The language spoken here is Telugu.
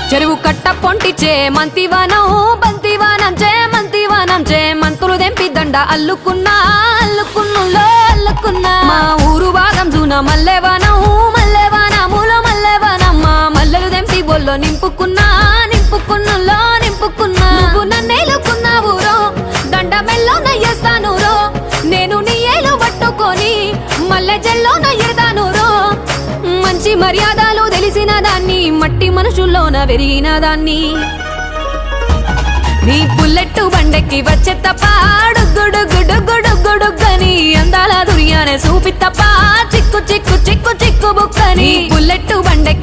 చెరువు కట్ట పొంటిచే మంతివానం బంతివానం చే మంతులు దెంపి దండ అల్లుకున్నా మా ఊరు భాగం జూన మల్లెవానములో మల్లెవానమ్మ మల్లెలు దెంపి బొల్లో నింపుకున్నా నువ్వు నన్నేలుకున్నావు రో దండ మెల్లో నయ్యేస్తాను రో నేను నీ ఏలు పట్టుకొని మల్లె జల్లో నయ్యేదాను రో మంచి మర్యాదలు తెలిసిన దాన్ని మట్టి మనుషుల్లోన పెరిగిన దాన్ని నీ బుల్లెట్టు బండెక్కి వచ్చే తప్ప డుగ్గుడుగ్గుడుగ్గుడుగ్గుడుగ్గని అందాల దుర్యానే చూపి తప్ప చిక్కు బుక్కని బుల్లెట్టు బండెక్కి